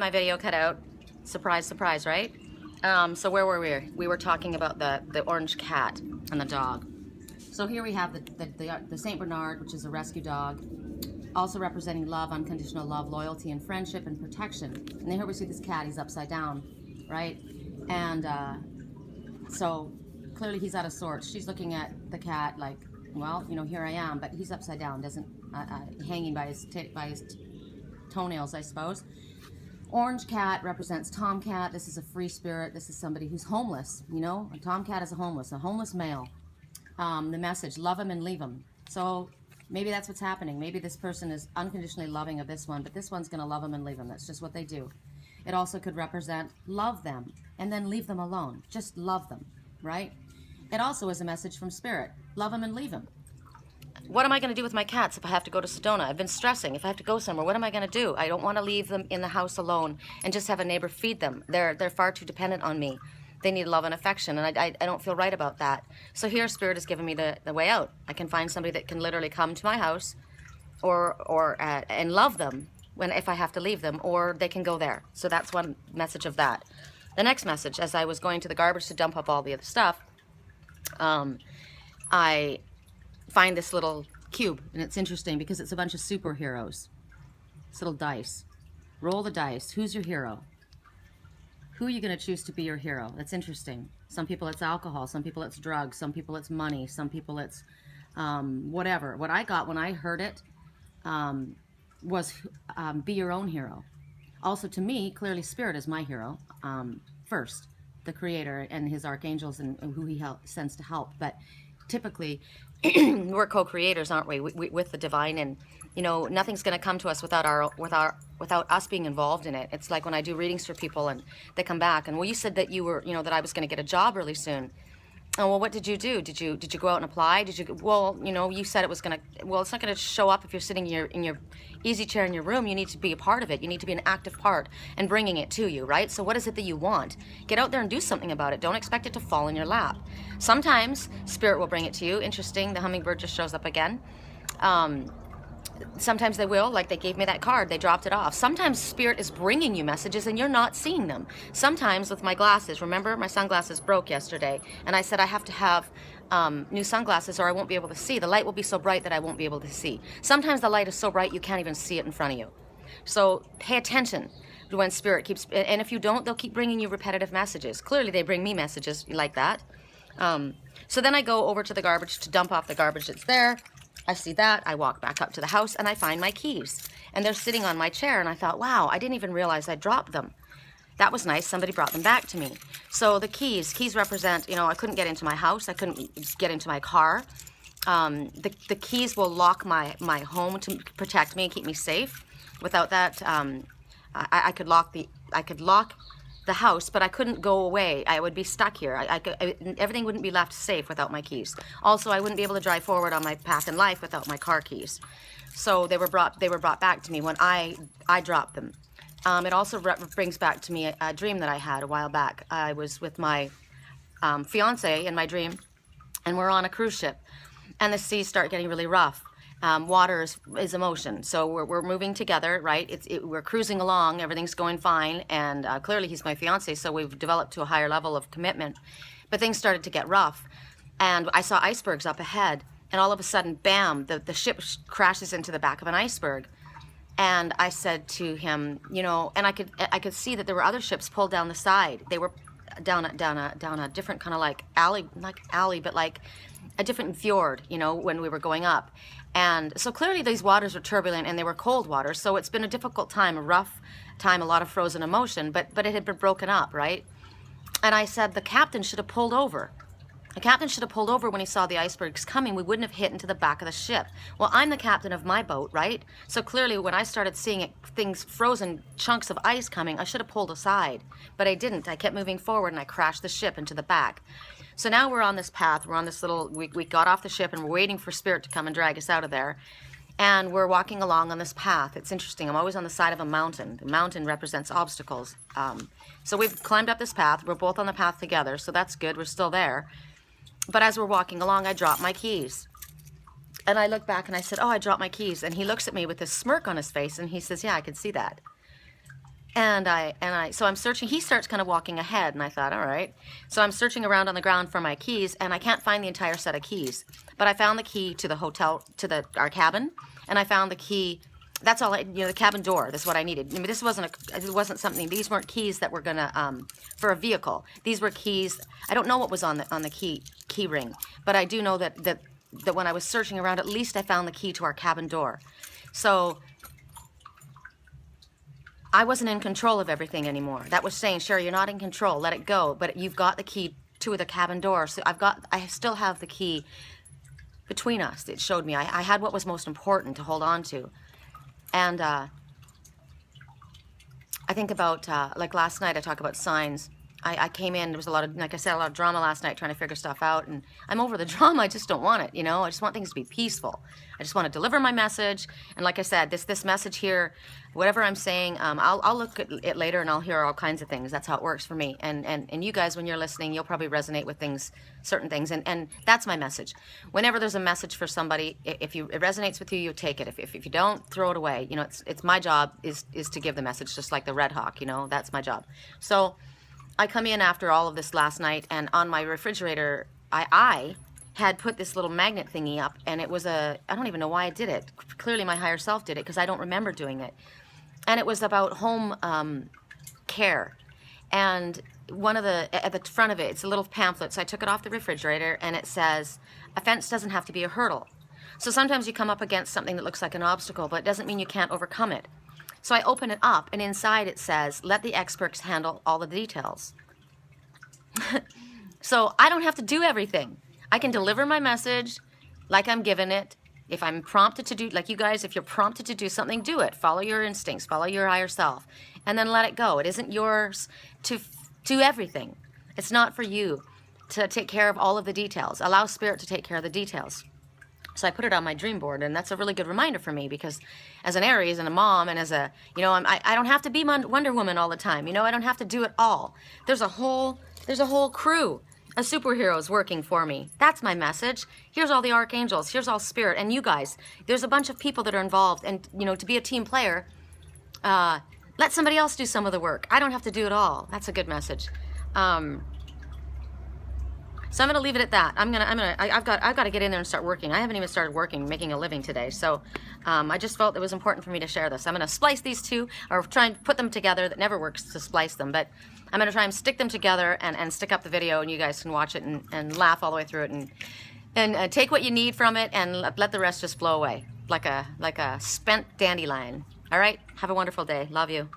my video cut out. Surprise, surprise, right? So where were we? We were talking about the orange cat and the dog. So here we have the Saint Bernard, which is a rescue dog, also representing love, unconditional love, loyalty, and friendship and protection. And then here we see this cat. He's upside down, right? And so clearly he's out of sorts. She's looking at the cat like, well, you know, here I am, but he's upside down, doesn't hanging by his toenails, I suppose. Orange cat represents Tomcat. This is a free spirit. This is somebody who's homeless, you know. A Tomcat is a homeless male. The message, love him and leave him. So maybe that's what's happening. Maybe this person is unconditionally loving of this one, but this one's going to love him and leave him. That's just what they do. It also could represent love them and then leave them alone. Just love them, right? It also is a message from spirit. Love him and leave him. What am I going to do with my cats if I have to go to Sedona? I've been stressing. If I have to go somewhere, what am I going to do? I don't want to leave them in the house alone and just have a neighbor feed them. They're far too dependent on me. They need love and affection, and I don't feel right about that. So here, Spirit has given me the way out. I can find somebody that can literally come to my house and love them if I have to leave them, or they can go there. So that's one message of that. The next message, as I was going to the garbage to dump up all the other stuff, I find this little cube, and it's interesting because it's a bunch of superheroes. This little dice. Roll the dice. Who's your hero? Who are you going to choose to be your hero? That's interesting. Some people it's alcohol, some people it's drugs, some people it's money, some people it's whatever. What I got when I heard it was be your own hero. Also, to me, clearly Spirit is my hero first, the Creator and his archangels and who he sends to help. But typically, we're co-creators, aren't we, with the divine, and you know, nothing's going to come to us without us being involved in it. It's like when I do readings for people and they come back and, well, you said that you were, you know, that I was going to get a job really soon. Oh, well, what did you do? Did you go out and apply? Well, you know, you said it was going to, well, it's not going to show up if you're sitting in your easy chair in your room. You need to be a part of it. You need to be an active part and bringing it to you, right? So what is it that you want? Get out there and do something about it. Don't expect it to fall in your lap. Sometimes Spirit will bring it to you. Interesting, the hummingbird just shows up again. Sometimes they will, like they gave me that card, they dropped it off. Sometimes Spirit is bringing you messages and you're not seeing them. Sometimes with my glasses, remember my sunglasses broke yesterday, and I said I have to have new sunglasses or I won't be able to see. The light will be so bright that I won't be able to see. Sometimes the light is so bright you can't even see it in front of you. So pay attention to when Spirit keeps, and if you don't, they'll keep bringing you repetitive messages. Clearly they bring me messages like that. So then I go over to the garbage to dump off the garbage that's there. I see that, I walk back up to the house and I find my keys. And they're sitting on my chair and I thought, wow, I didn't even realize I dropped them. That was nice, somebody brought them back to me. So the keys represent, you know, I couldn't get into my house, I couldn't get into my car. The keys will lock my home to protect me and keep me safe. Without that, I could lock the house, but I couldn't go away. I would be stuck here. Everything wouldn't be left safe without my keys. Also, I wouldn't be able to drive forward on my path in life without my car keys. So they were brought back to me when I dropped them. It also brings back to me a dream that I had a while back. I was with my fiance in my dream, and we're on a cruise ship, and the seas start getting really rough. Water is emotion, so we're moving together, right? We're cruising along, everything's going fine, and clearly he's my fiance, so we've developed to a higher level of commitment. But things started to get rough, and I saw icebergs up ahead, and all of a sudden, bam, the ship crashes into the back of an iceberg. And I said to him, you know, and I could see that there were other ships pulled down the side. They were down a different kind of like alley, not alley, but like a different fjord, you know, when we were going up. And so clearly these waters were turbulent and they were cold waters. So it's been a difficult time, a rough time, a lot of frozen emotion, but it had been broken up, right? And I said the captain should have pulled over. The captain should have pulled over when he saw the icebergs coming. We wouldn't have hit into the back of the ship. Well, I'm the captain of my boat, right? So clearly when I started seeing things, frozen chunks of ice coming, I should have pulled aside. But I didn't. I kept moving forward and I crashed the ship into the back. So now we're on this path. We're on this little, we got off the ship and we're waiting for Spirit to come and drag us out of there. And we're walking along on this path. It's interesting. I'm always on the side of a mountain. The mountain represents obstacles. So we've climbed up this path. We're both on the path together. So that's good. We're still there. But as we're walking along, I dropped my keys. And I look back and I said, oh, I dropped my keys. And he looks at me with this smirk on his face and he says, yeah, I can see that. So I'm searching. He starts kind of walking ahead, and I thought, all right. So I'm searching around on the ground for my keys, and I can't find the entire set of keys. But I found the key to the hotel, to our cabin, and I found the key. That's all. The cabin door. That's what I needed. I mean, this wasn't it wasn't something. These weren't keys that were gonna for a vehicle. These were keys. I don't know what was on the key ring, but I do know that when I was searching around, at least I found the key to our cabin door. So I wasn't in control of everything anymore. That was saying, Sherry, you're not in control. Let it go. But you've got the key to the cabin door. So I still have the key between us. It showed me I had what was most important to hold on to. And I think about, like last night, I talk about signs. I came in, there was a lot of, like I said, a lot of drama last night trying to figure stuff out, and I'm over the drama. I just don't want it, I just want things to be peaceful. I just want to deliver my message, and like I said, this message here, whatever I'm saying, I'll look at it later and I'll hear all kinds of things. That's how it works for me. And you guys, when you're listening, you'll probably resonate with certain things, and that's my message. Whenever there's a message for somebody, if it resonates with you, you take it. If you don't, throw it away. It's my job is to give the message, just like the Red Hawk, that's my job. So I come in after all of this last night, and on my refrigerator, I had put this little magnet thingy up, and it was I don't even know why I did it. Clearly my higher self did it, because I don't remember doing it. And it was about home care. And at the front of it, it's a little pamphlet, so I took it off the refrigerator, and it says, a fence doesn't have to be a hurdle. So sometimes you come up against something that looks like an obstacle, but it doesn't mean you can't overcome it. So I open it up, and inside it says, let the experts handle all the details. So I don't have to do everything. I can deliver my message like I'm given it. If I'm prompted to do, like you guys, if you're prompted to do something, do it. Follow your instincts, follow your higher self, and then let it go. It isn't yours to do everything. It's not for you to take care of all of the details. Allow Spirit to take care of the details. So I put it on my dream board, and that's a really good reminder for me, because as an Aries and a mom, and as I don't have to be Wonder Woman all the time. I don't have to do it all. There's a whole crew of superheroes working for me. That's my message. Here's all the archangels. Here's all Spirit, and you guys. There's a bunch of people that are involved, and to be a team player, let somebody else do some of the work. I don't have to do it all. That's a good message. So I'm going to leave it at that. I've got to get in there and start working. I haven't even started working, making a living today. So I just felt it was important for me to share this. I'm going to splice these two, or try and put them together. That never works to splice them, but I'm going to try and stick them together and stick up the video, and you guys can watch it and laugh all the way through it, and take what you need from it, and let the rest just blow away like a spent dandelion. All right? Have a wonderful day. Love you.